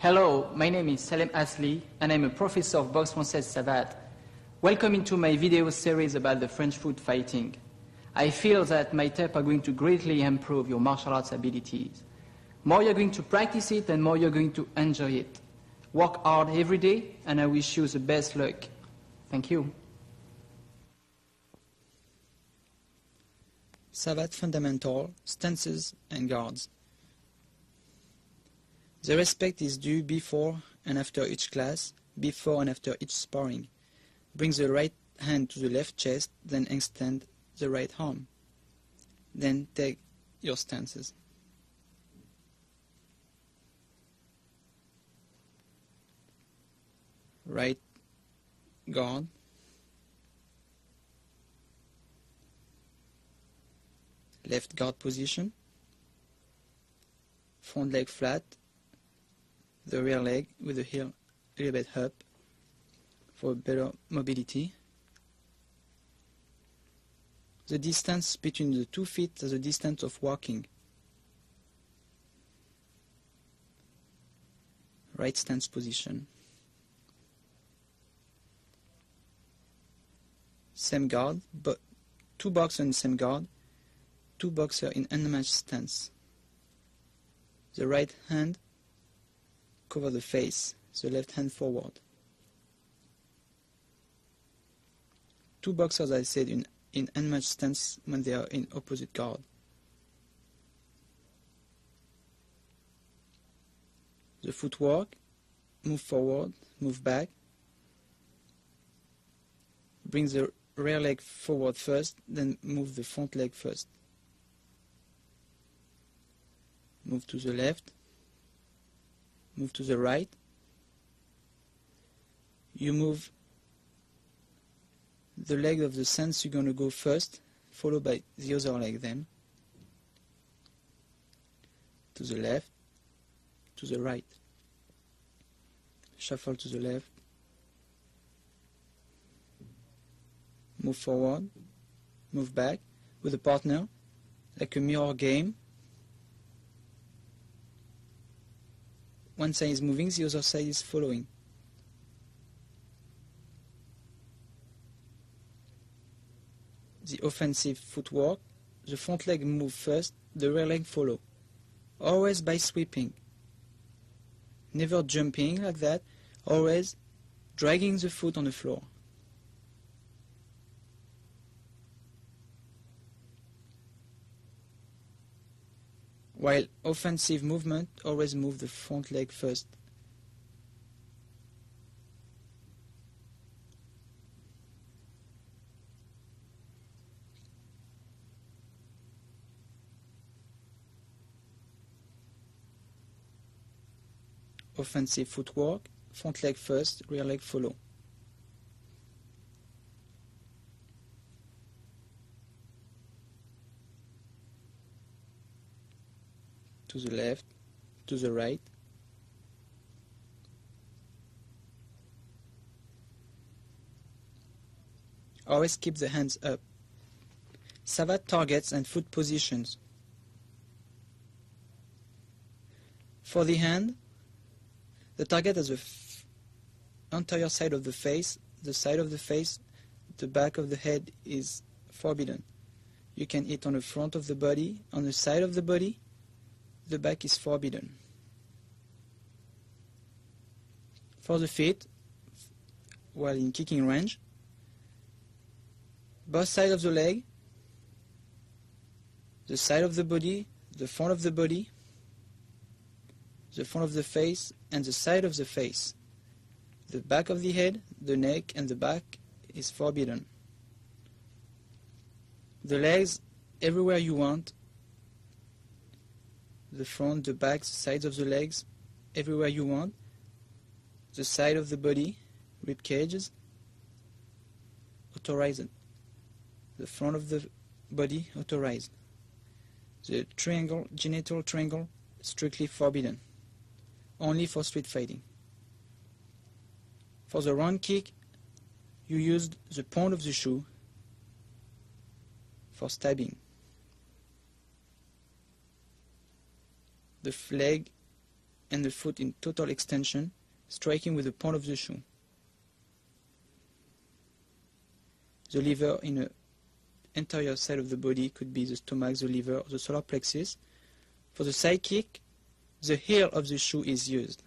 Hello, my name is Salem Asli, and I'm a professor of Boxe Française Savate. Welcome into my video series about the French foot fighting. I feel that my tips are going to greatly improve your martial arts abilities. More you're going to practice it, and more you're going to enjoy it. Work hard every day, and I wish you the best luck. Thank you. Savate fundamental, stances and guards. The respect is due before and after each class, before and after each sparring. Bring the right hand to the left chest, then extend the right arm. Then take your stances. Right guard. Left guard position. Front leg flat. The rear leg with the heel a little bit up for better mobility. The distance between the 2 feet is the distance of walking. Right stance position. Same guard, but 2 boxers in same guard, 2 boxers in unmatched stance. The right hand cover the face, the left hand forward. 2 boxers, I said, in unmatched stance when they are in opposite guard. The footwork, move forward, move back. Bring the rear leg forward first, then move the front leg first. Move to the left. Move to the right. You move the leg of the stance you're going to go first, followed by the other leg then. To the left, to the right. Shuffle to the left. Move forward, move back with a partner, like a mirror game. One side is moving, the other side is following. The offensive footwork, the front leg move first, the rear leg follow. Always by sweeping. Never jumping like that, always dragging the foot on the floor. While offensive movement, always move the front leg first. Offensive footwork, front leg first, rear leg follow. To the left, to the right. Always keep the hands up. Savate targets and foot positions. For the hand, the target is the entire side of the face. The side of the face, the back of the head is forbidden. You can hit on the front of the body, on the side of the body. The back is forbidden. For the feet, while in kicking range, both sides of the leg, the side of the body, the front of the body, the front of the face, and the side of the face. The back of the head, the neck, and the back is forbidden. The legs, everywhere you want. The front, the back, the sides of the legs, everywhere you want. The side of the body, rib cages, authorized. The front of the body, authorized. The triangle, genital triangle, strictly forbidden. Only for street fighting. For the round kick, you used the point of the shoe for stabbing. The leg and the foot in total extension, striking with the point of the shoe. The lever in the anterior side of the body could be the stomach, the liver, or the solar plexus. For the side kick, the heel of the shoe is used,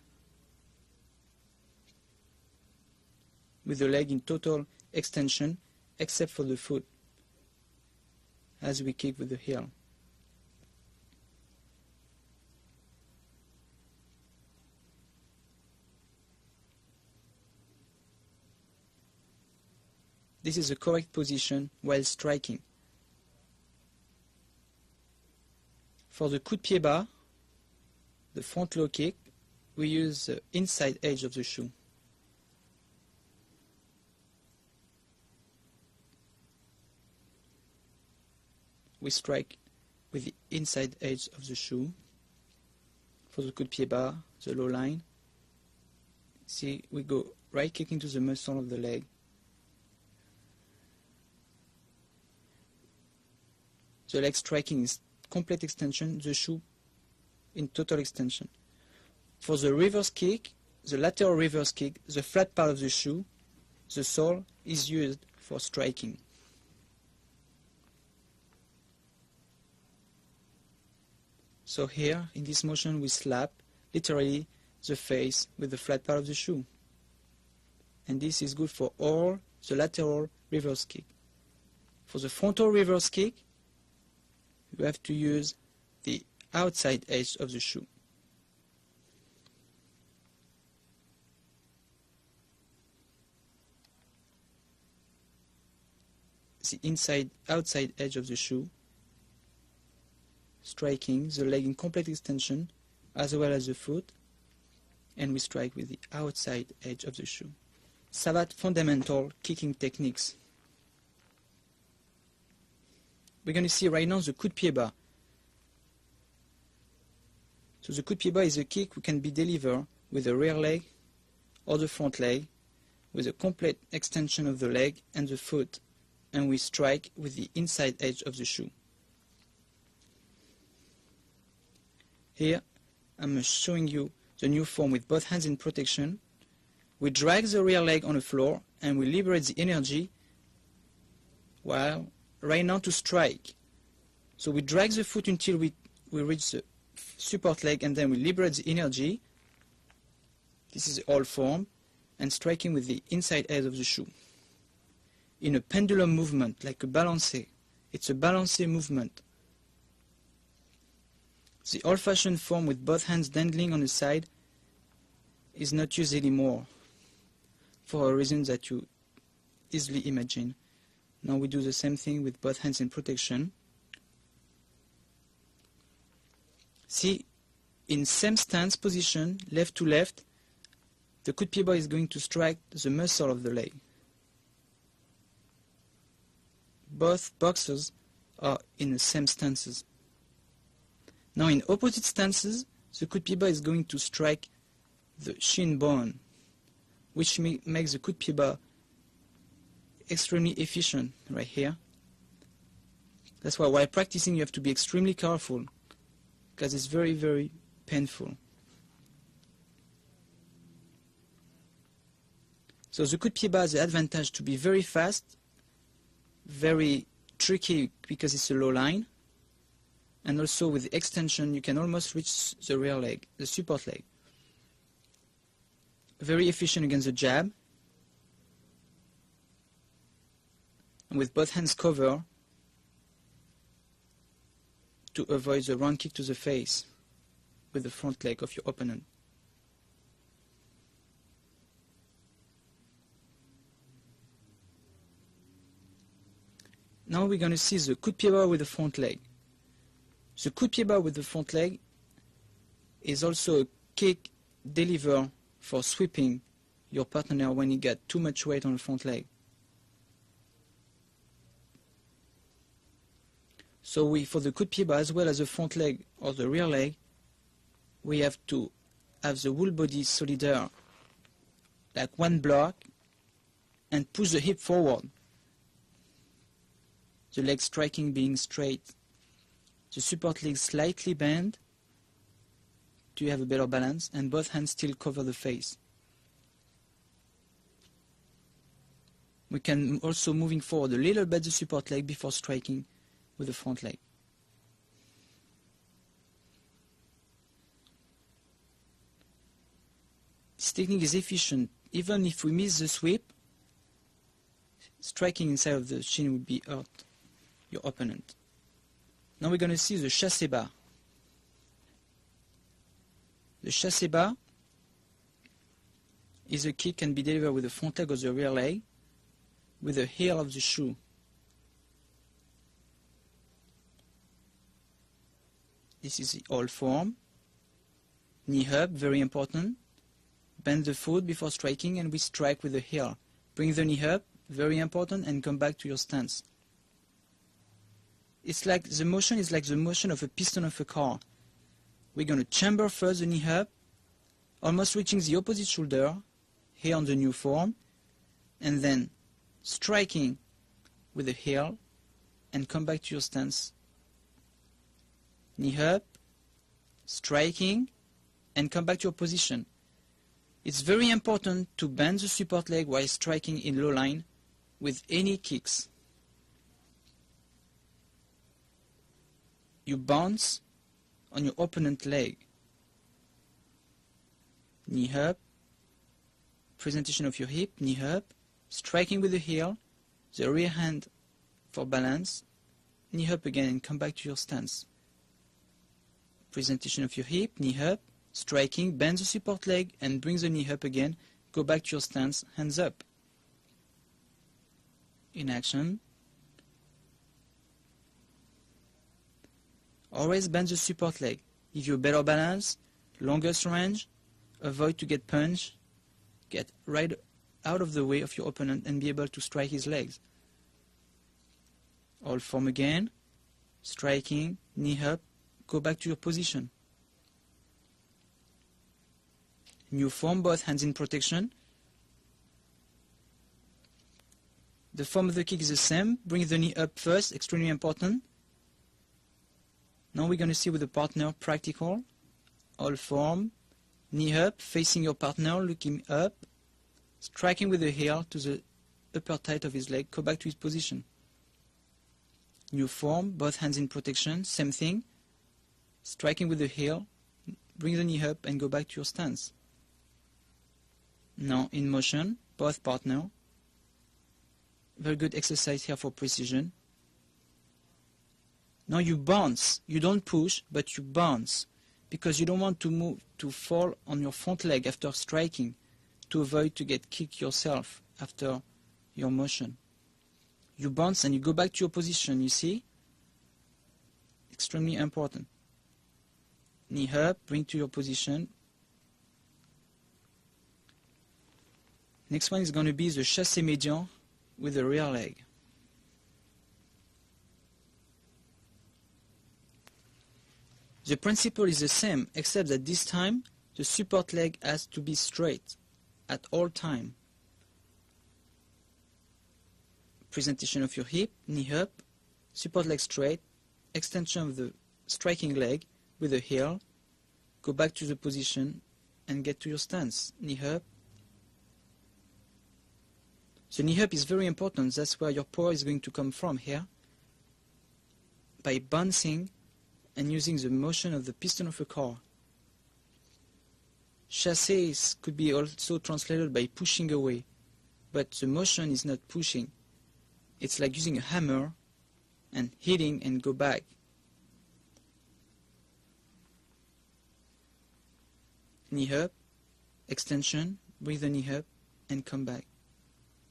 with the leg in total extension, except for the foot, as we kick with the heel. This is the correct position while striking. For the coup de pied bas, the front low kick, we use the inside edge of the shoe. We strike with the inside edge of the shoe. For the coup de pied bas, the low line, see, we go right kick into the muscle of the leg. The leg striking is complete extension, the shoe in total extension. For the reverse kick, the lateral reverse kick, the flat part of the shoe, the sole is used for striking. So here, in this motion, we slap, literally, the face with the flat part of the shoe. And this is good for all the lateral reverse kick. For the frontal reverse kick, you have to use the outside edge of the shoe. The outside edge of the shoe, striking the leg in complete extension as well as the foot, and we strike with the outside edge of the shoe. Savate fundamental kicking techniques. We're going to see right now the coup de pied bas. So the coup de pied bas is a kick which can be delivered with the rear leg or the front leg, with a complete extension of the leg and the foot, and we strike with the inside edge of the shoe. Here I'm showing you the new form with both hands in protection. We drag the rear leg on the floor and we liberate the energy while right now to strike. So we drag the foot until we reach the support leg, and then we liberate the energy. This is the old form, and striking with the inside edge of the shoe. In a pendulum movement, like a balancé. It's a balancé movement. The old-fashioned form with both hands dangling on the side is not used anymore, for a reason that you easily imagine. Now we do the same thing with both hands in protection. See, in same stance position, left to left, the coup de pied bas is going to strike the muscle of the leg. Both boxers are in the same stances. Now in opposite stances, the coup de pied bas is going to strike the shin bone, which makes the coup de pied bas extremely efficient right here. That's why while practicing you have to be extremely careful, because it's very, very painful. So the coup de pied bas has the advantage to be very fast, very tricky because it's a low line, and also with the extension you can almost reach the rear leg, the support leg. Very efficient against the jab, and with both hands covered to avoid the round kick to the face with the front leg of your opponent. Now we're going to see the coup de pied bas with the front leg. The coup de pied bas with the front leg is also a kick delivered for sweeping your partner when you get too much weight on the front leg. So for the coup de pied bas as well as the front leg or the rear leg, we have to have the whole body solidaire, like one block, and push the hip forward. The leg striking being straight. The support leg slightly bent till you have a better balance, and both hands still cover the face. We can also moving forward a little bit the support leg before striking with the front leg. This technique is efficient. Even if we miss the sweep, striking inside of the shin would be hurt your opponent. Now we're going to see the chassé bar. The chassé bar is a kick can be delivered with the front leg or the rear leg with the heel of the shoe. This is the old form. Knee up, very important. Bend the foot before striking and we strike with the heel. Bring the knee up, very important, and come back to your stance. It's like the motion is like the motion of a piston of a car. We're going to chamber first the knee up, almost reaching the opposite shoulder, here on the new form, and then striking with the heel and come back to your stance. Knee up, striking, and come back to your position. It's very important to bend the support leg while striking in low line with any kicks. You bounce on your opponent's leg. Knee up, presentation of your hip, knee up, striking with the heel, the rear hand for balance, knee up again and come back to your stance. Presentation of your hip, knee up, striking, bend the support leg and bring the knee up again, go back to your stance, hands up. In action. Always bend the support leg. Give you a better balance, longest range, avoid to get punched, get right out of the way of your opponent and be able to strike his legs. All form again, striking, knee up, go back to your position. New form, both hands in protection. The form of the kick is the same. Bring the knee up first, extremely important. Now we're going to see with the partner, practical. All form, knee up, facing your partner, looking up, striking with the heel to the upper tight of his leg, go back to his position. New form, both hands in protection, same thing. Striking with the heel, bring the knee up and go back to your stance. Now in motion, both partner. Very good exercise here for precision. Now you bounce, you don't push, but you bounce because you don't want to move to fall on your front leg after striking to avoid to get kicked yourself after your motion. You bounce and you go back to your position, you see? Extremely important. Knee up, bring to your position. Next one is going to be the chassé médian with the rear leg. The principle is the same, except that this time the support leg has to be straight at all time. Presentation of your hip, knee up, support leg straight, extension of the striking leg with the heel, go back to the position and get to your stance. Knee up. The knee up is very important, that's where your power is going to come from here. By bouncing and using the motion of the piston of a car. Chassé could be also translated by pushing away, but the motion is not pushing. It's like using a hammer and hitting and go back. Knee up, extension, bring the knee up and come back.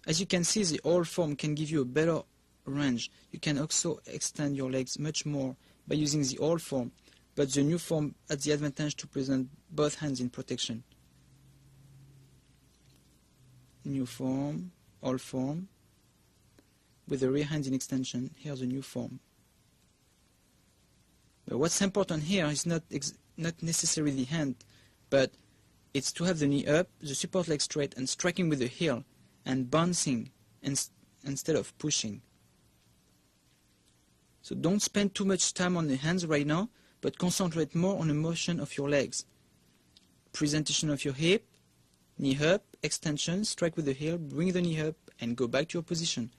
As you can see, the old form can give you a better range. You can also extend your legs much more by using the old form, but the new form has the advantage to present both hands in protection. New form, old form, with the rear hand in extension. Here's the new form. But what's important here is not necessarily the hand, but it's to have the knee up, the support leg straight, and striking with the heel, and bouncing instead of pushing. So don't spend too much time on the hands right now, but concentrate more on the motion of your legs. Presentation of your hip, knee up, extension, strike with the heel, bring the knee up, and go back to your position.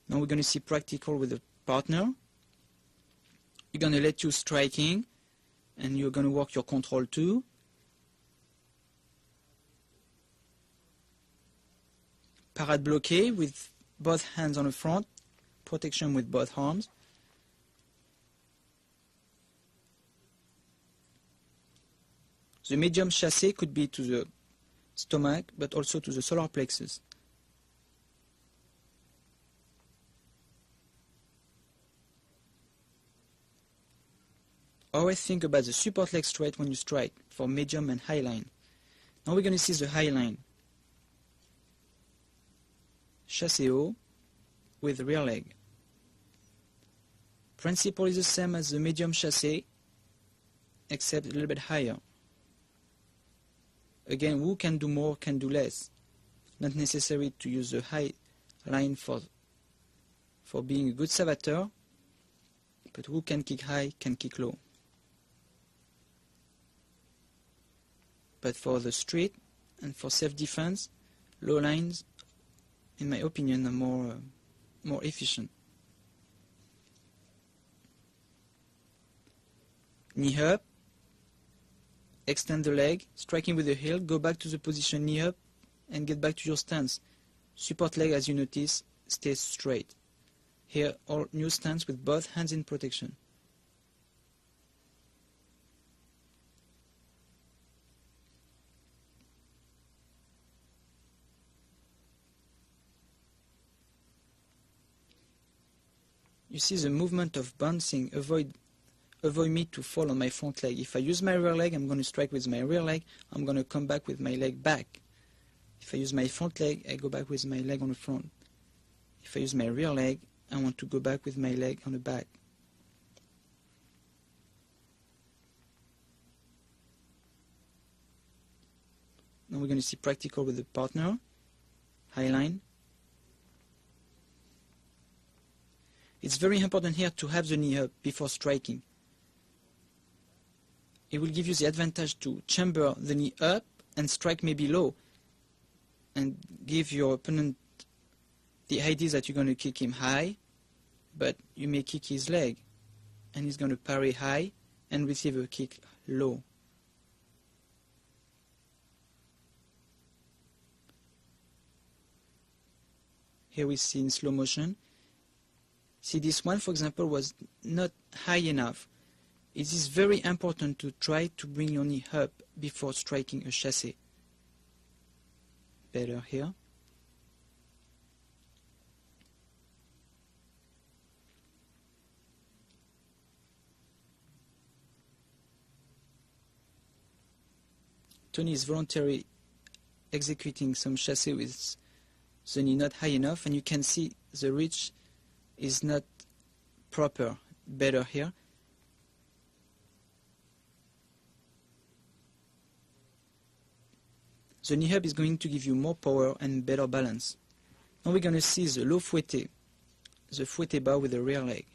Now we're going to see practical with the partner. You're going to let you striking, and you're going to work your control too. Parade bloqué with both hands on the front, protection with both arms. The medium chassé could be to the stomach, but also to the solar plexus. Always think about the support leg straight when you strike for medium and high line. Now we're going to see the high line. Chassé haut with rear leg. Principle is the same as the medium chassé, except a little bit higher. Again, who can do more, can do less. Not necessary to use the high line for being a good savateur, but who can kick high, can kick low. But for the street and for self-defense, low lines, in my opinion, are more efficient. Knee up, extend the leg, striking with the heel, go back to the position knee up, and get back to your stance. Support leg, as you notice, stays straight. Here, all new stance with both hands in protection. You see the movement of bouncing, avoid me to fall on my front leg. If I use my rear leg, I'm going to strike with my rear leg. I'm going to come back with my leg back. If I use my front leg, I go back with my leg on the front. If I use my rear leg, I want to go back with my leg on the back. Now we're going to see practical with the partner. High line. It's very important here to have the knee up before striking. It will give you the advantage to chamber the knee up and strike maybe low and give your opponent the idea that you're going to kick him high, but you may kick his leg and he's going to parry high and receive a kick low. Here we see in slow motion. See, this one, for example, was not high enough. It is very important to try to bring your knee up before striking a chassé. Better here. Tony is voluntarily executing some chassé with the knee not high enough, and you can see the reach is not proper. Better here. The knee up is going to give you more power and better balance. Now we're going to see the low fouetté, the fouetté bar with the rear leg.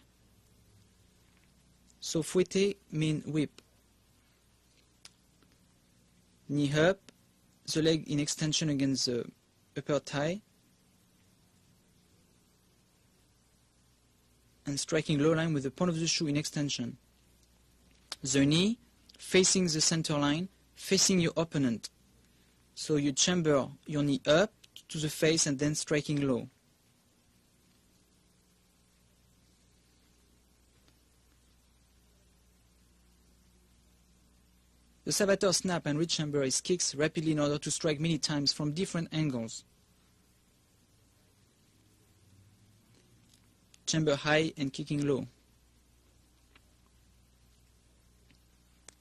So fouetté means whip. Knee up, the leg in extension against the upper thigh, and striking low line with the point of the shoe in extension. The knee facing the center line, facing your opponent. So you chamber your knee up to the face and then striking low. The Savate snap and rechamber his kicks rapidly in order to strike many times from different angles. Chamber high and kicking low.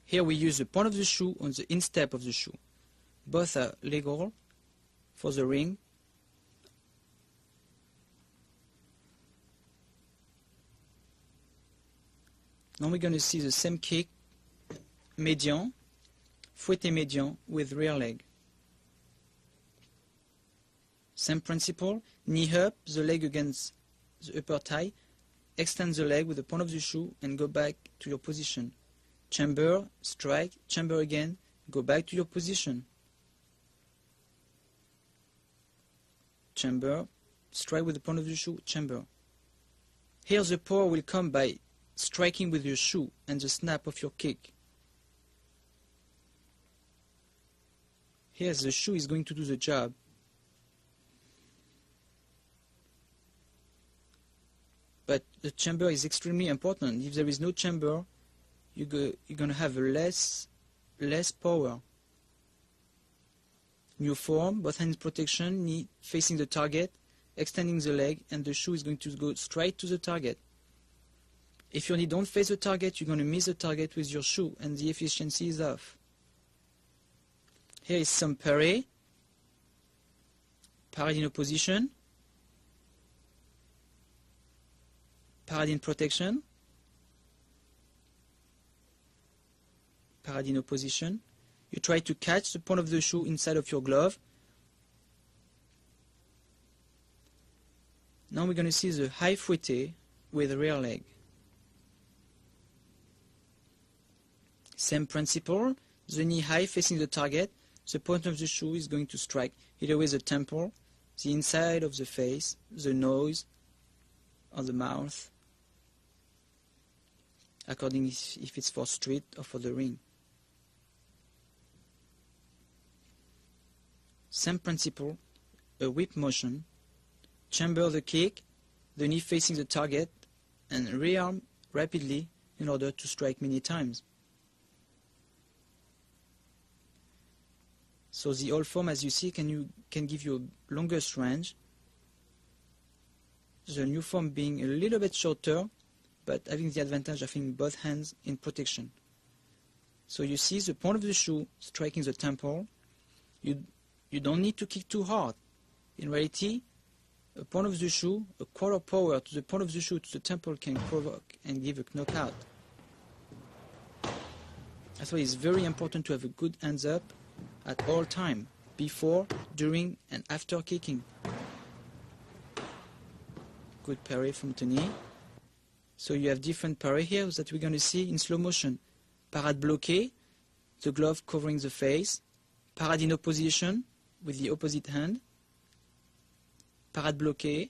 Here we use the point of the shoe on the instep of the shoe. Both are legal for the ring. Now we're going to see the same kick, médian, fouetté médian with rear leg. Same principle, knee up, the leg against the upper thigh, extend the leg with the point of the shoe and go back to your position. Chamber, strike, chamber again, Go back to your position. Chamber, strike with the point of the shoe, chamber. Here the power will come by striking with your shoe and the snap of your kick. Here the shoe is going to do the job. But the chamber is extremely important. If there is no chamber, you're going to have less power. New form, both hands protection, knee facing the target, extending the leg, and the shoe is going to go straight to the target. If your knee don't face the target, you're going to miss the target with your shoe, and the efficiency is off. Here is some parry. Parry in opposition. Parry in protection. Parry in opposition. You try to catch the point of the shoe inside of your glove. Now we're going to see the high fouetté with the rear leg. Same principle, the knee high facing the target, the point of the shoe is going to strike either with the temple, the inside of the face, the nose, or the mouth, according if it's for street or for the ring. Same principle, a whip motion, chamber the kick, the knee facing the target, and rearm rapidly in order to strike many times. So the old form, as you see, can give you a longest range. The new form being a little bit shorter, but having the advantage of having both hands in protection. So you see the point of the shoe striking the temple. You don't need to kick too hard. In reality, a point of the shoe, a quarter power to the point of the shoe to the temple can provoke and give a knockout. That's why it's very important to have a good hands up at all time, before, during, and after kicking. Good parry from Tony. So you have different parry here that we're going to see in slow motion. Parade bloquée, the glove covering the face. Parade in opposition, with the opposite hand. Parade bloquée.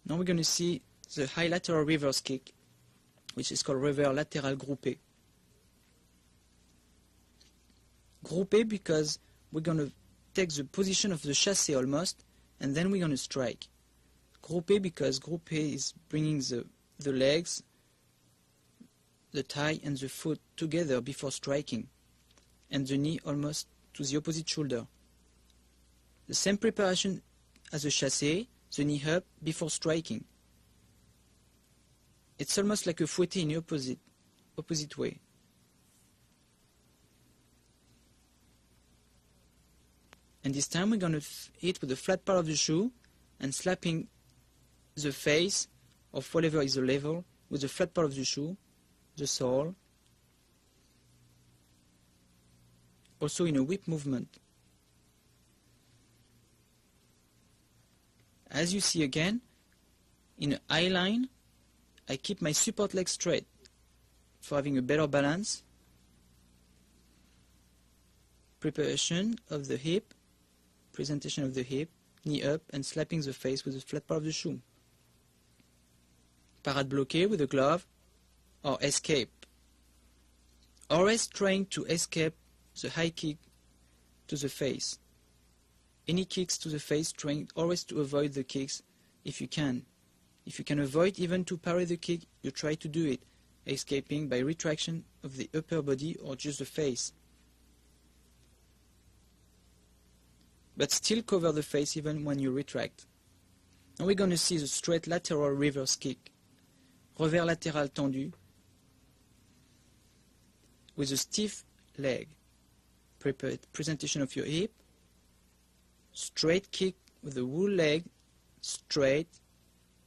Now we're going to see the high lateral reverse kick, which is called reverse latéral groupé. Groupé because we're going to take the position of the chassé almost, and then we're going to strike. Groupé because groupé is bringing the legs, the thigh and the foot together before striking, and the knee almost to the opposite shoulder. The same preparation as a chassé, the knee up before striking. It's almost like a fouetté in the opposite way. And this time we're going to hit with the flat part of the shoe and slapping the face of whatever is the level with the flat part of the shoe, the sole, also in a whip movement. As you see again, in an eye line, I keep my support leg straight for having a better balance. Preparation of the hip, presentation of the hip, knee up and slapping the face with the flat part of the shoe. Parade bloquée with a glove or escape. Always trying to escape the high kick to the face. Any kicks to the face, trying always to avoid the kicks if you can. If you can avoid even to parry the kick, you try to do it, escaping by retraction of the upper body or just the face. But still cover the face even when you retract. Now we're going to see the straight lateral reverse kick. Revers latéral tendu with a stiff leg. Presentation of your hip. Straight kick with the whole leg straight.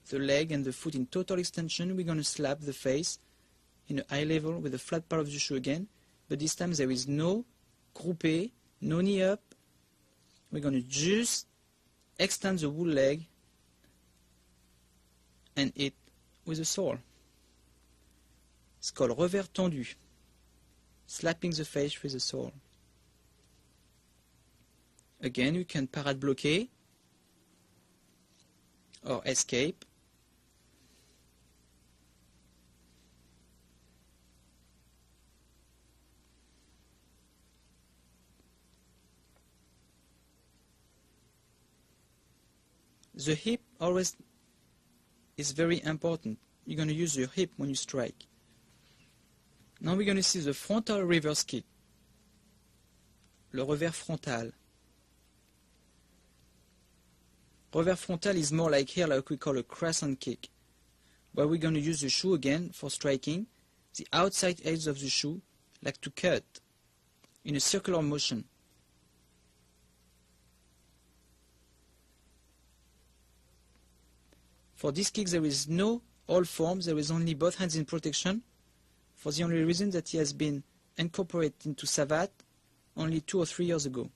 The leg and the foot in total extension. We're going to slap the face in a high level with the flat part of the shoe again. But this time there is no groupé, no knee up. We're going to just extend the whole leg and hit with the sole. It's called revers tendu, slapping the face with the sole. Again, you can parade bloquer or escape. The hip always is very important. You're going to use your hip when you strike. Now we're going to see the frontal reverse kick. Le revers frontal. Revers frontal is more like here, like we call a crescent kick, where we're going to use the shoe again for striking, the outside edge of the shoe, like to cut, in a circular motion. For this kick there is no hold form, there is only both hands in protection, for the only reason that he has been incorporated into Savate only 2 or 3 years ago.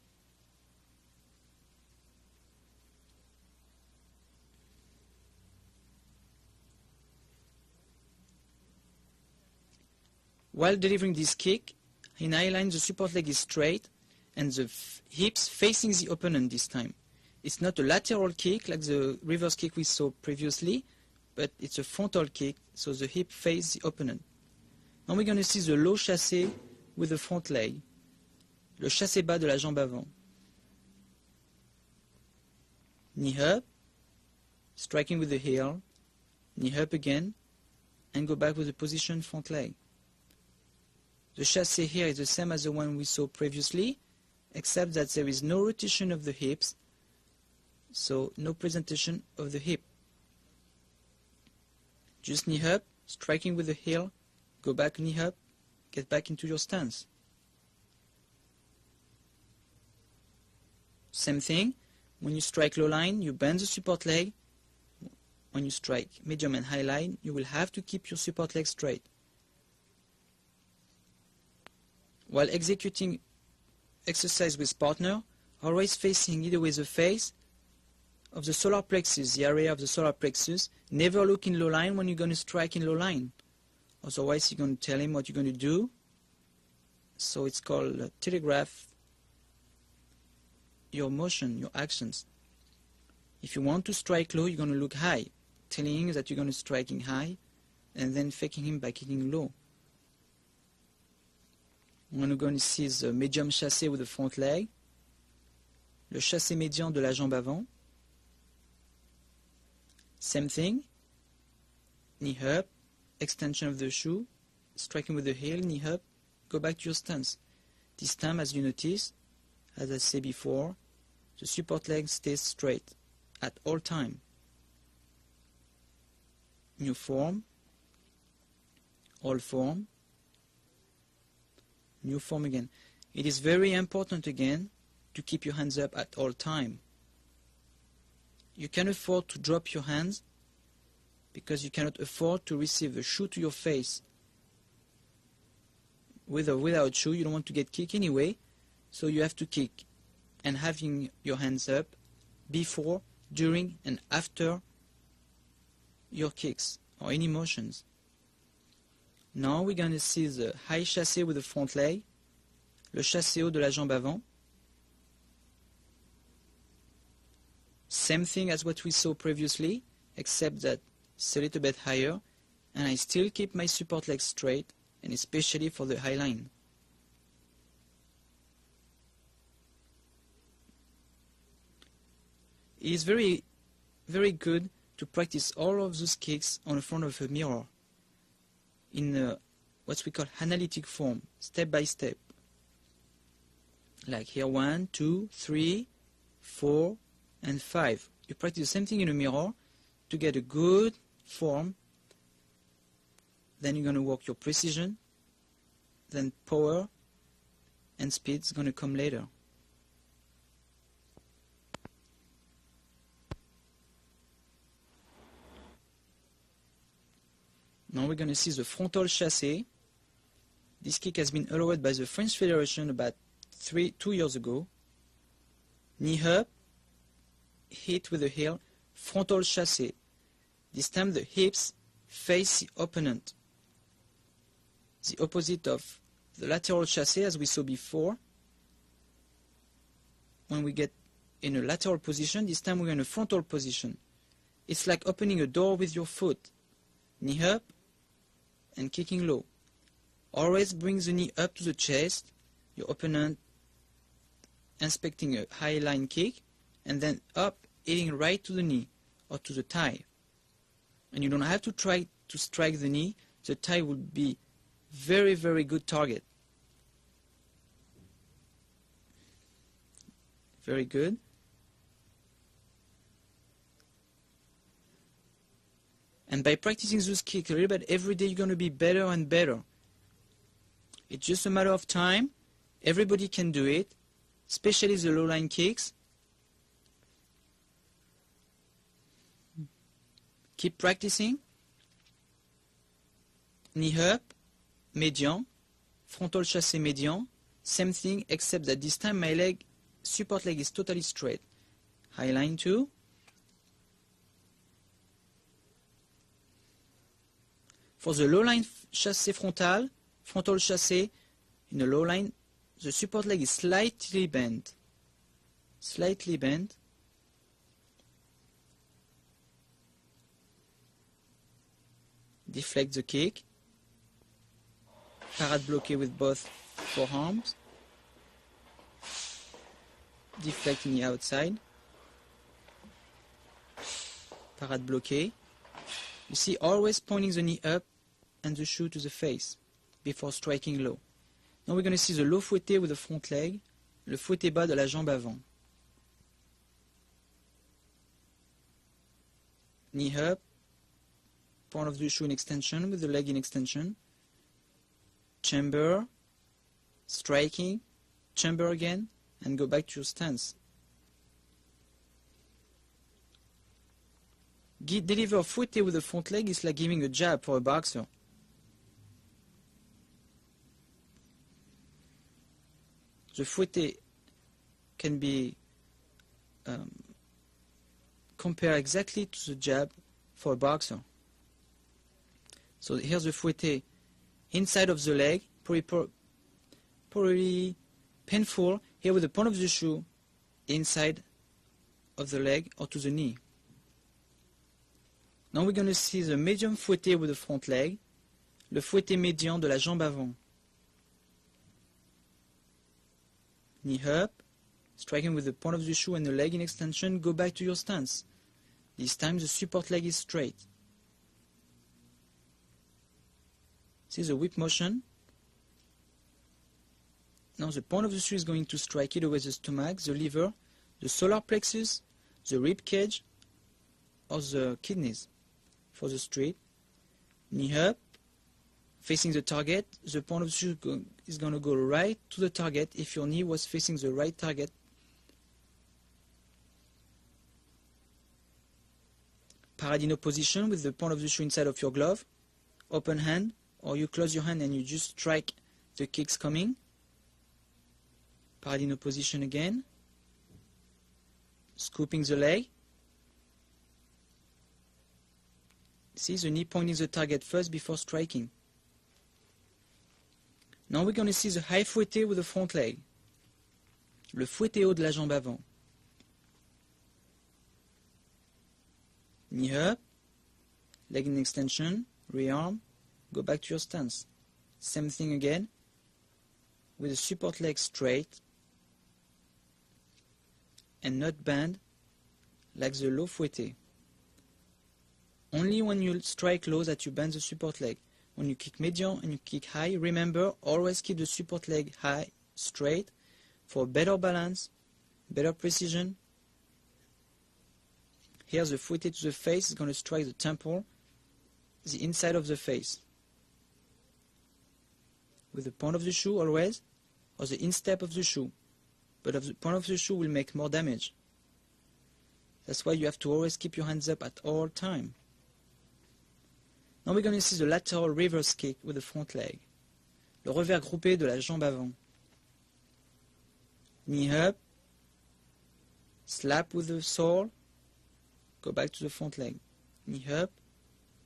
While delivering this kick, in high line the support leg is straight and the hips facing the opponent this time. It's not a lateral kick like the reverse kick we saw previously, but it's a frontal kick, so the hip faces the opponent. Now we're going to see the low chassé with the front leg, le chassé bas de la jambe avant. Knee up, striking with the heel, knee up again, and go back with the position front leg. The chassé here is the same as the one we saw previously, except that there is no rotation of the hips, so no presentation of the hip. Just knee up, striking with the heel, go back knee up, get back into your stance. Same thing, when you strike low line, you bend the support leg. When you strike medium and high line, you will have to keep your support leg straight. While executing exercise with partner, always facing either with the face of the solar plexus, the area of the solar plexus. Never look in low line when you're going to strike in low line. Otherwise, you're going to tell him what you're going to do. So it's called telegraph your motion, your actions. If you want to strike low, you're going to look high, telling him that you're going to strike in high, and then faking him by kicking low. We're going to see the medium chassé with the front leg, le chassé médian de la jambe avant. Same thing, knee up, extension of the shoe, striking with the heel, knee up, go back to your stance. This time, as you notice, as I said before, the support leg stays straight at all time. New form, old form, new form again. It is very important again to keep your hands up at all time. You can afford to drop your hands because you cannot afford to receive a shoe to your face. With or without shoe, you don't want to get kicked anyway, so you have to kick and having your hands up before, during and after your kicks or any motions. Now we're going to see the high chassé with the front leg, le chassé haut de la jambe avant. Same thing as what we saw previously, except that it's a little bit higher, and I still keep my support leg straight, and especially for the high line. It is very, very good to practice all of those kicks on the front of a mirror, in what we call analytic form, step by step. Like here 1, 2, 3, 4, and 5. You practice the same thing in a mirror to get a good form. Then you're going to work your precision, then power and speed is going to come later. Now we're going to see the frontal chassé. This kick has been allowed by the French Federation about 2 years ago. Knee up, hit with the heel, frontal chassé. This time the hips face the opponent. the opposite of the lateral chassé as we saw before. When we get in a lateral position, this time we're in a frontal position. It's like opening a door with your foot. Knee up and kicking low. Always bring the knee up to the chest, your opponent inspecting a high line kick, and then up, hitting right to the knee or to the thigh. And you don't have to try to strike the knee. The thigh will be very, very good target. Very good. And by practicing those kicks a little bit every day, you're going to be better and better. It's just a matter of time. Everybody can do it, especially the low line kicks. Keep practicing. Knee up, median, frontal chassé median. Same thing, except that this time my leg, support leg is totally straight. High line 2. For the low line chassé frontal chassé, in the low line, the support leg is slightly bent. Slightly bent. Deflect the kick. Parade bloqué with both forearms. Deflect in the outside. Parade bloqué. You see, always pointing the knee up and the shoe to the face before striking low. Now we're going to see the low fouetté with the front leg, le fouetté bas de la jambe avant. Knee up, point of the shoe in extension with the leg in extension. Chamber, striking, chamber again, and go back to your stance. Deliver fouetté with the front leg is like giving a jab for a boxer. The fouetté can be compared exactly to the jab for a boxer. So here's the fouetté inside of the leg, probably painful. Here with the point of the shoe inside of the leg or to the knee. Now we're going to see the medium fouetté with the front leg, le fouetté médian de la jambe avant. Knee up, striking with the point of the shoe and the leg in extension, go back to your stance. This time the support leg is straight. See the whip motion. Now the point of the shoe is going to strike either with the stomach, the liver, the solar plexus, the rib cage, or the kidneys. For the straight, knee up, facing the target. The point of the shoe is going to go right to the target if your knee was facing the right target. Paradino position with the point of the shoe inside of your glove. Open hand, or you close your hand and you just strike the kicks coming. Paradino position again. Scooping the leg. See the knee pointing the target first before striking. Now we're going to see the high fouetté with the front leg. Le fouetté haut de la jambe avant. Knee up, leg in extension, rearm, go back to your stance. Same thing again, with the support leg straight and not bend like the low fouetté. Only when you strike low that you bend the support leg. When you kick median and you kick high, remember, always keep the support leg high, straight, for better balance, better precision. Here the fouetté to the face is going to strike the temple, the inside of the face. With the point of the shoe always, or the instep of the shoe. But the point of the shoe will make more damage. That's why you have to always keep your hands up at all time. Now we're going to see the lateral reverse kick with the front leg. Le revers groupé de la jambe avant. Knee up, slap with the sole, go back to the front leg. Knee up,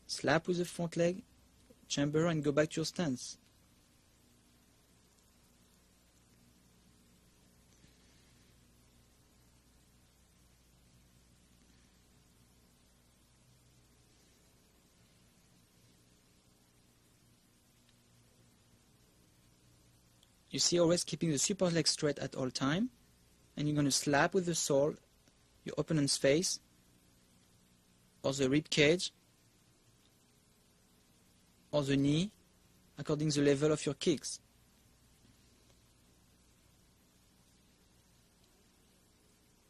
slap with the front leg, chamber and go back to your stance. You see, always keeping the support leg straight at all time, and you're going to slap with the sole your opponent's face or the rib cage or the knee according to the level of your kicks.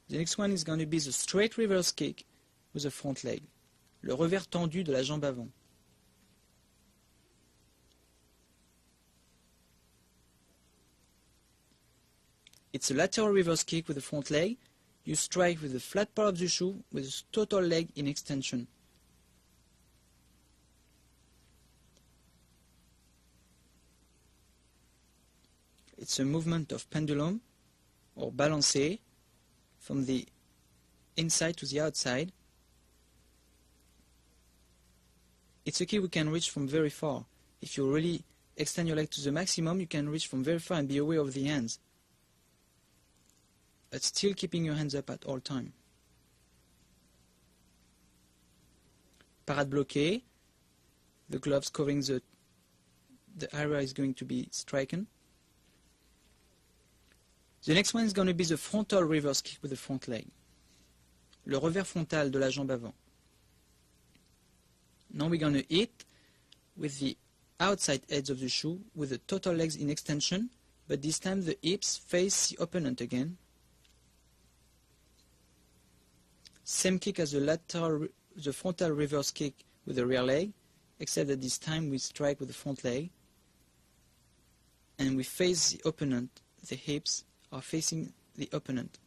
The next one is going to be the straight reverse kick with the front leg, le revers tendu de la jambe avant. It's a lateral reverse kick with the front leg. You strike with the flat part of the shoe with the total leg in extension. It's a movement of pendulum or balancé from the inside to the outside. It's a kick we can reach from very far. If you really extend your leg to the maximum, you can reach from very far and be aware of the hands, but still keeping your hands up at all time. Parade bloquée, the gloves covering the area is going to be striken. The next one is going to be the frontal reverse kick with the front leg, le revers frontal de la jambe avant. Now we're going to hit with the outside edge of the shoe with the total legs in extension, but this time the hips face the opponent again. Same kick as the frontal reverse kick with the rear leg, except that this time we strike with the front leg and we face the opponent. The hips are facing the opponent.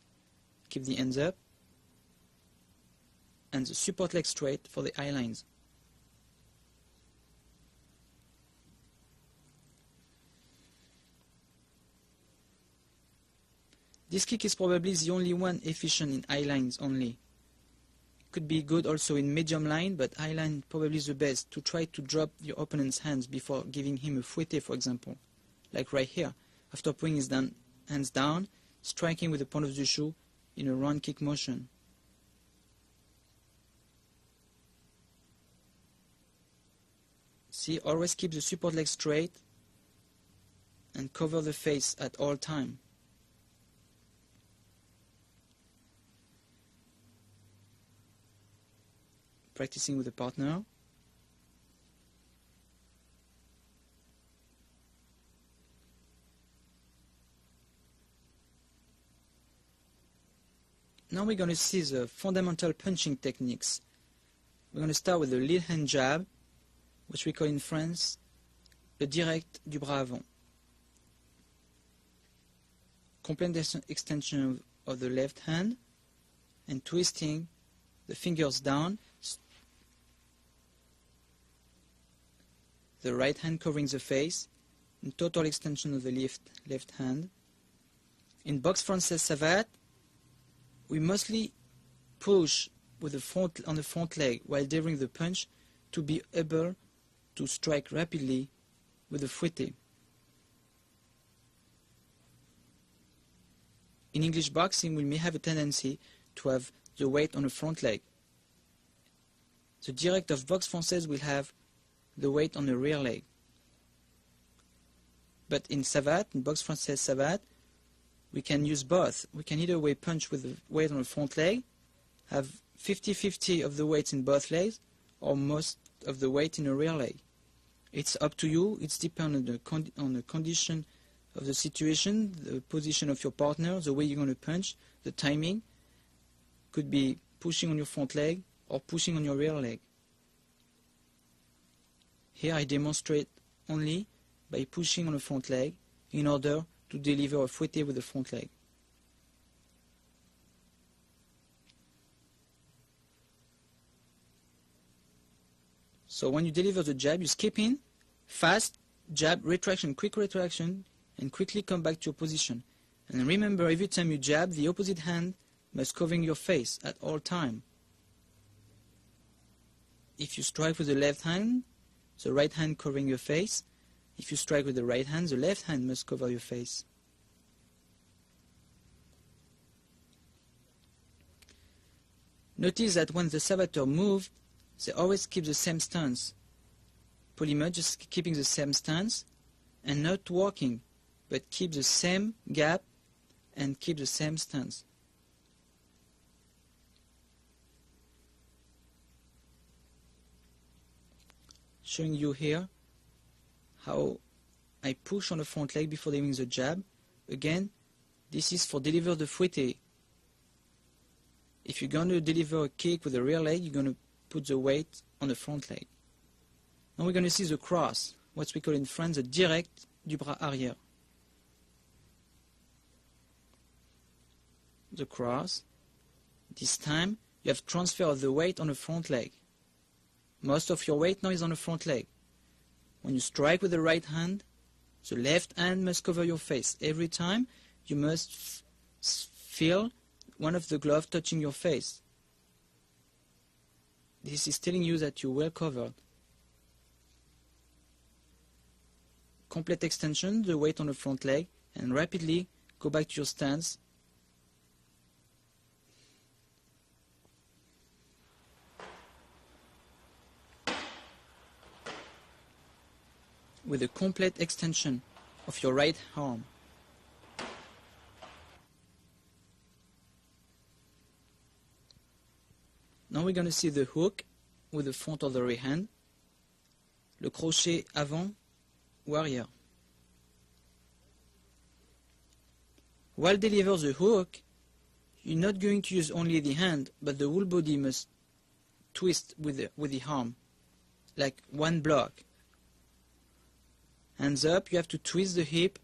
Keep the hands up and the support leg straight for the eye lines. This kick is probably the only one efficient in eye lines only. Could be good also in medium line, but eye line probably the best to try to drop your opponent's hands before giving him a fouetté, for example. Like right here, after putting his hands down, striking with the point of the shoe in a round kick motion. See, always keep the support leg straight and cover the face at all time. Practicing with a partner. Now we're going to see the fundamental punching techniques. We're going to start with the lead hand jab, which we call in France le direct du bras avant. Complete extension of the left hand and twisting the fingers down. The right hand covering the face, and total extension of the left hand. In Boxe Française Savate, we mostly push with on the front leg while delivering the punch to be able to strike rapidly with the fouetté. In English boxing, we may have a tendency to have the weight on the front leg. The direct of Boxe Française will have the weight on the rear leg. But in Savate, in Boxe Française Savate, we can use both. We can either way punch with the weight on the front leg, have 50-50 of the weight in both legs, or most of the weight in the rear leg. It's up to you. It's dependent on the condition of the situation, the position of your partner, the way you're going to punch, the timing. Could be pushing on your front leg or pushing on your rear leg. Here I demonstrate only by pushing on the front leg in order to deliver a fouetté with the front leg. So when you deliver the jab, you skip in, fast, jab, retraction, quick retraction, and quickly come back to your position. And remember, every time you jab, the opposite hand must cover your face at all time. If you strike with the left hand, the right hand covering your face. If you strike with the right hand, the left hand must cover your face. Notice that when the Savateur moves, they always keep the same stance. Pretty much just keeping the same stance and not walking. but keep the same gap and keep the same stance. Showing you here how I push on the front leg before delivering the jab. Again, this is for deliver the fouetté. If you're going to deliver a kick with the rear leg, you're going to put the weight on the front leg. Now we're going to see the cross, what we call in France the direct du bras arrière. The cross. This time you have transfer of the weight on the front leg. Most of your weight now is on the front leg. When you strike with the right hand, the left hand must cover your face. Every time you must feel one of the gloves touching your face. This is telling you that you're well covered. Complete extension, the weight on the front leg, and rapidly go back to your stance. With a complete extension of your right arm. Now we're going to see the hook with the front of the rear hand, le crochet avant ou arrière. While deliver the hook, you're not going to use only the hand, but the whole body must twist with the arm, like one block. Hands up, you have to twist the hip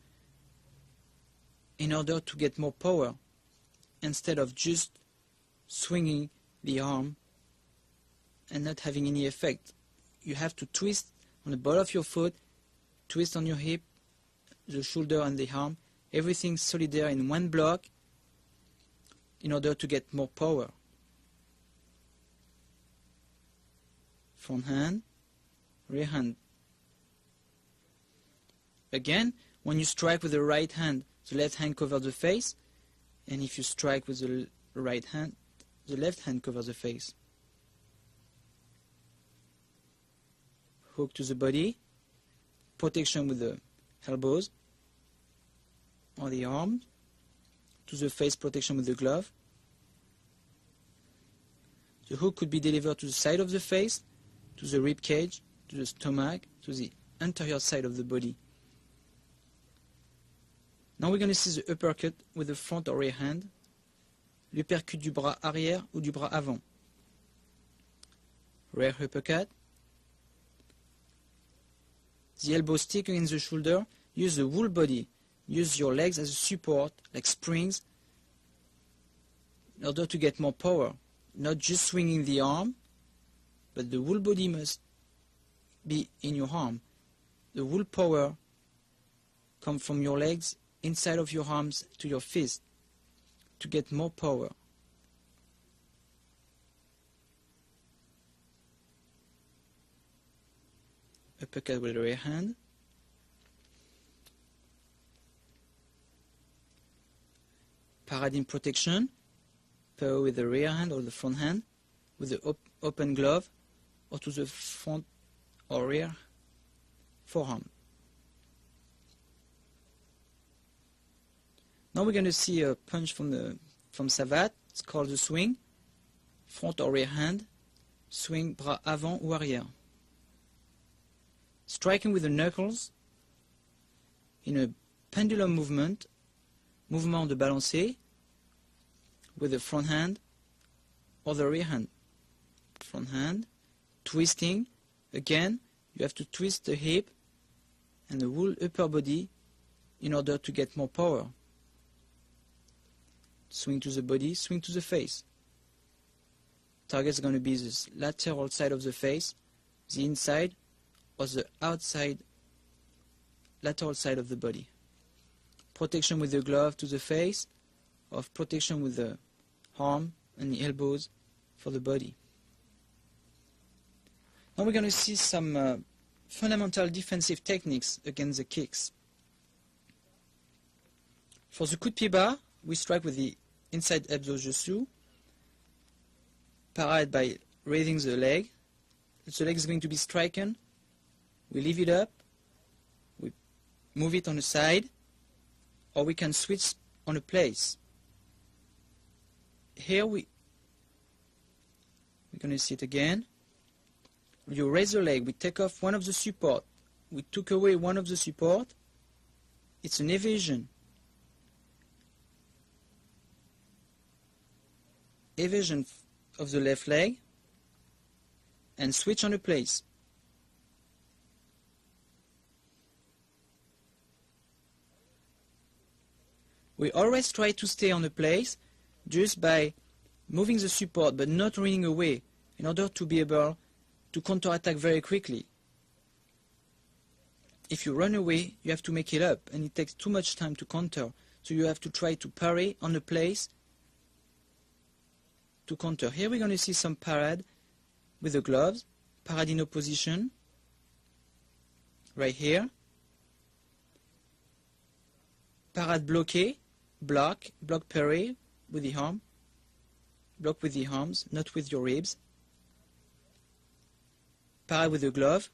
in order to get more power, instead of just swinging the arm and not having any effect. You have to twist on the ball of your foot, twist on your hip, the shoulder and the arm, everything solid there in one block in order to get more power. Front hand, rear hand. Again, when you strike with the right hand, the left hand covers the face, and if you strike with the right hand, the left hand covers the face. Hook to the body, protection with the elbows or the arm, to the face, protection with the glove. The hook could be delivered to the side of the face, to the rib cage, to the stomach, to the anterior side of the body. Now we're going to see the uppercut with the front or rear hand, l'uppercut du bras arrière ou du bras avant. Rear uppercut. The elbow stick against the shoulder, use the whole body, use your legs as a support, like springs, in order to get more power. Not just swinging the arm, but the whole body must be in your arm. The whole power comes from your legs, inside of your arms to your fist, to get more power. Uppercut with the rear hand. Paradigm protection, power with the rear hand or the front hand, with the open glove, or to the front or rear forearm. Now we're going to see a punch from Savate. It's called the swing, front or rear hand, swing bras avant ou arrière. Striking with the knuckles in a pendulum movement, mouvement de balancier, with the front hand or the rear hand. Front hand, twisting. Again, you have to twist the hip and the whole upper body in order to get more power. Swing to the body, swing to the face. Target is going to be the lateral side of the face, the inside, or the outside lateral side of the body. Protection with the glove to the face, or protection with the arm and the elbows for the body. Now we're going to see some fundamental defensive techniques against the kicks. For the coup de pied bas, we strike with the inside abs-dessous, parade by raising the leg. The leg is going to be striken. We leave it up. We move it on the side. or we can switch on a place. Here we're going to see it again. You raise the leg, we take off one of the support. We took away one of the support. It's an evasion. Evasion of the left leg and switch on a place. We always try to stay on a place just by moving the support but not running away in order to be able to counterattack very quickly. If you run away, you have to make it up, and it takes too much time to counter. So you have to try to parry on a place to counter. Here we're going to see some parade with the gloves, parade in opposition, right here. Parade bloqué, block parry with the arm, block with the arms, not with your ribs. Parade with the glove,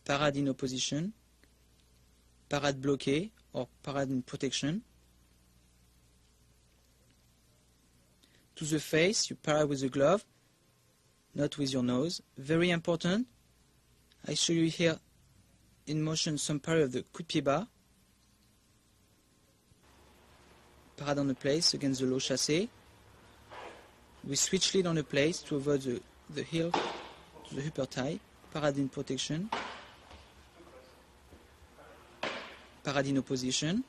parade in opposition, parade bloqué or parade in protection. To the face, you parade with the glove, not with your nose. Very important. I show you here in motion some parade of the coup de pied bas. Parade on the place against the low chassé. We switch lead on the place to avoid the heel to the upper thigh. Parade in protection. Parade in opposition.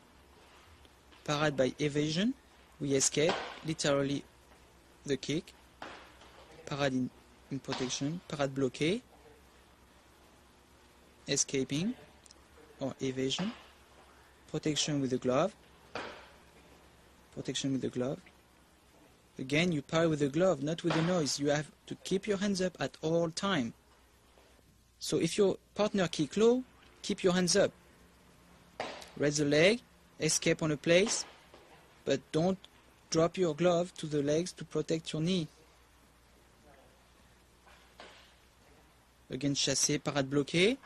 Parade by evasion. We escape, literally the kick. Parade in protection. Parade bloqué. Escaping or evasion. Protection with the glove. Protection with the glove. Again, you parry with the glove, not with the nose. You have to keep your hands up at all time. So if your partner kick low, keep your hands up. Raise the leg, escape on a place, but don't drop your glove to the legs to protect your knee. Again, chassé, parade bloqué.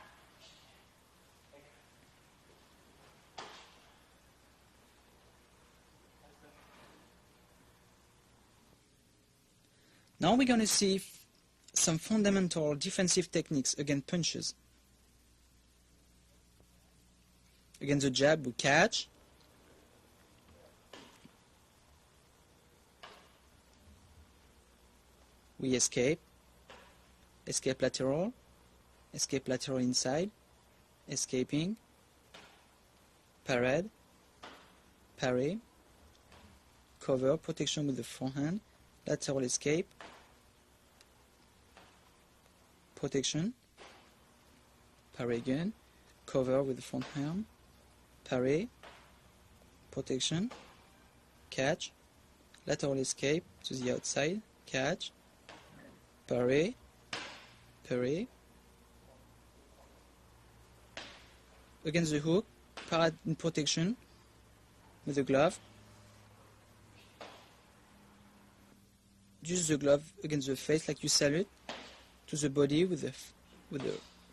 Now we're going to see some fundamental defensive techniques against punches. Against the jab, we catch. We escape. Escape lateral inside. Escaping. Parade. Parry. Cover, protection with the forehand. Lateral escape, protection, parry again, cover with the front arm, parry, protection, catch, lateral escape to the outside, catch, parry, parry, against the hook, parade in protection with the glove. Use the glove against the face like you salute, to the body with the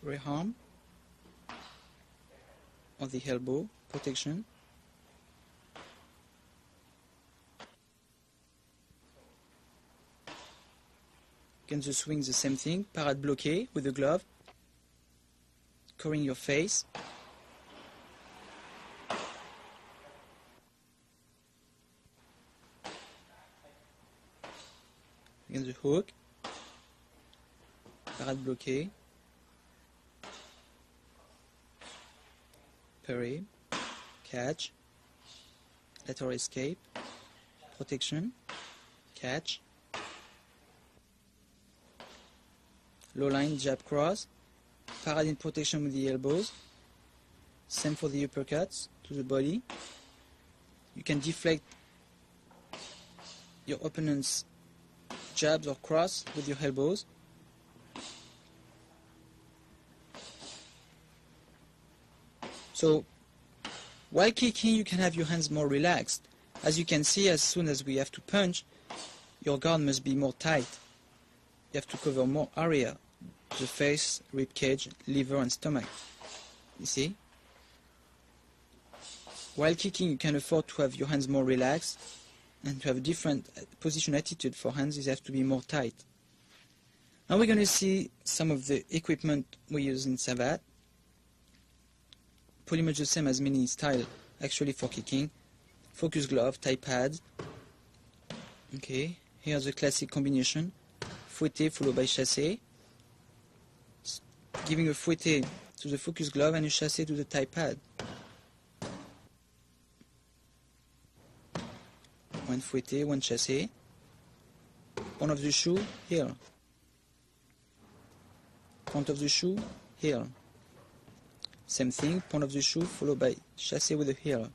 right arm or the elbow, protection. Against the swing, the same thing, parade bloqué with the glove, covering your face. Against the hook, parade bloqué, parry, catch, lateral escape, protection, catch, low line, jab cross, parade in protection with the elbows, same for the uppercuts to the body. You can deflect your opponent's jabs or cross with your elbows. So while kicking, you can have your hands more relaxed. As you can see, as soon as we have to punch, your guard must be more tight. You have to cover more area, the face, rib cage, liver and stomach. You see? While kicking, you can afford to have your hands more relaxed and to have a different position attitude for hands. These have to be more tight. Now we're going to see some of the equipment we use in Savate. Pretty much the same as many styles actually for kicking. Focus glove, tie pads. Okay, here's the classic combination. Fouetté followed by chassé. Giving a fouetté to the focus glove and a chassé to the tie pad. One fouetté, one chassé. Point of the shoe, heel. Point of the shoe, heel. Same thing, point of the shoe followed by chassé with the heel.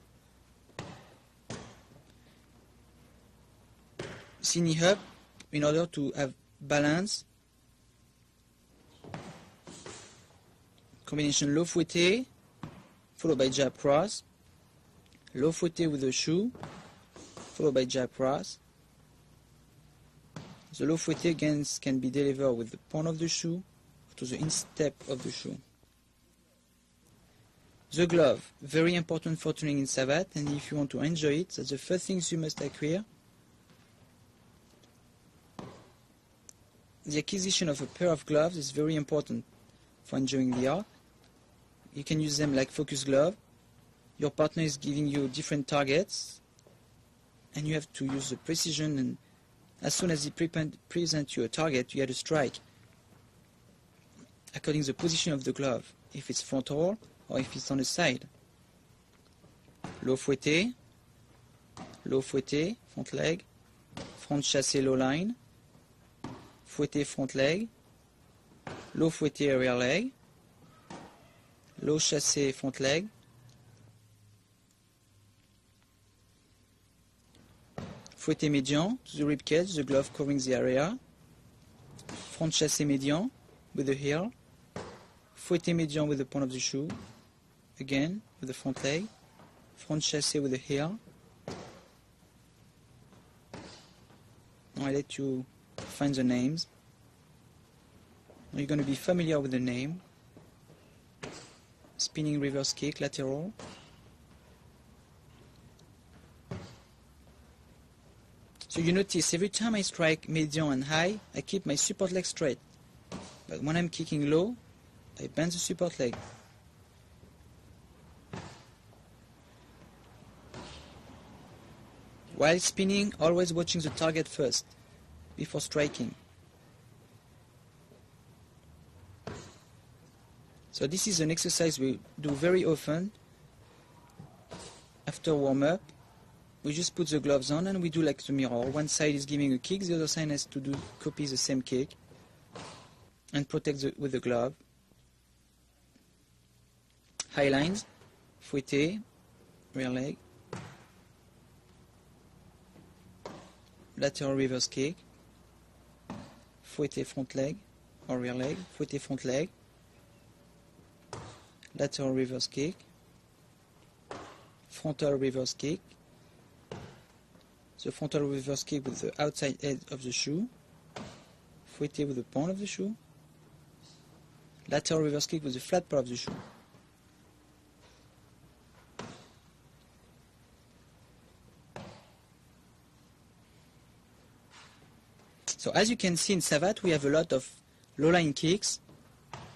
See knee up in order to have balance. Combination low fouetté followed by jab cross. Low fouetté with the shoe followed by jab cross. The low fouetté again can be delivered with the point of the shoe to the instep of the shoe. The glove, very important for training in Savate, and if you want to enjoy it, that's the first things you must acquire. The acquisition of a pair of gloves is very important for enjoying the art. You can use them like focus glove. Your partner is giving you different targets, and you have to use the precision, and as soon as he presents you a target, you have to strike according to the position of the glove, if it's frontal or if it's on the side. Low fouetté, front leg, front chassé low line, fouetté front leg, low fouetté rear leg, low chassé front leg, fouetté médian to the rib cage, the glove covering the area, front chassé médian with the heel, fouetté médian with the point of the shoe, again with the front leg, front chassé with the heel. Now I let you find the names. Now you're going to be familiar with the name. Spinning reverse kick, lateral. So you notice every time I strike median and high, I keep my support leg straight. But when I'm kicking low, I bend the support leg. While spinning, always watching the target first, before striking. So this is an exercise we do very often. After warm-up, we just put the gloves on and we do like the mirror. One side is giving a kick, the other side has to copy the same kick and protect with the glove. High lines, fouetté, rear leg, lateral reverse kick, fouetté front leg or rear leg, fouetté front leg, lateral reverse kick, frontal reverse kick, the frontal reverse kick with the outside edge of the shoe, fouetté with the point of the shoe, lateral reverse kick with the flat part of the shoe. So as you can see in Savate, we have a lot of low line kicks,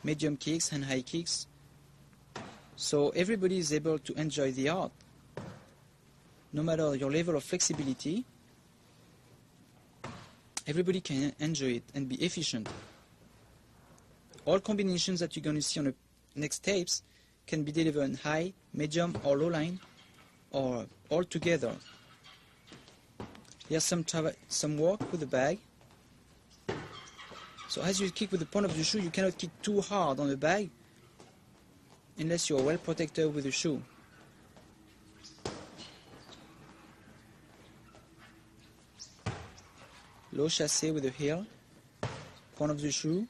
medium kicks and high kicks. So everybody is able to enjoy the art, no matter your level of flexibility. Everybody can enjoy it and be efficient. All combinations that you're going to see on the next tapes can be delivered in high, medium or low line, or all together. Here's some work with the bag. So as you kick with the point of the shoe, you cannot kick too hard on the bag unless you're well protected with the shoe. Low chassé with the heel, point of the shoe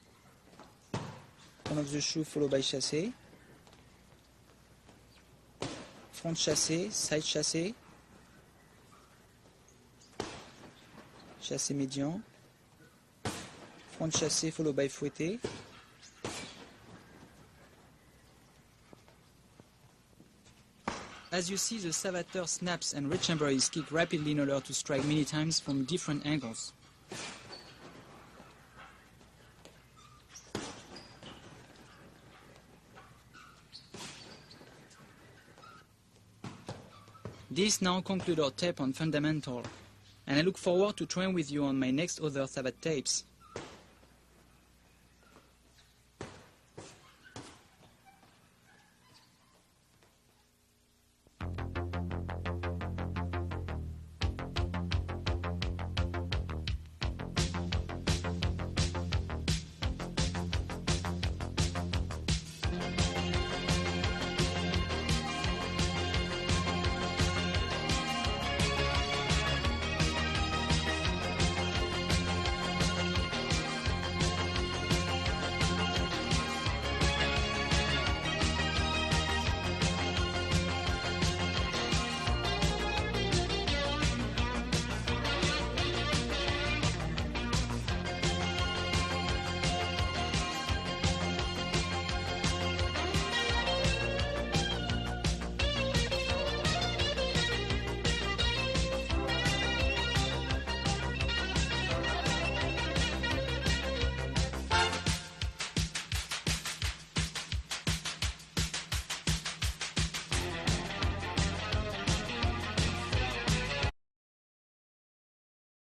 followed by chassé, front chassé, side chassé, chassé médian, front chassé followed by fouetté, As you see, the Savater snaps and rechambers his kick rapidly in order to strike many times from different angles. This now concludes our tape on fundamental, and I look forward to train with you on my next other Savate tapes.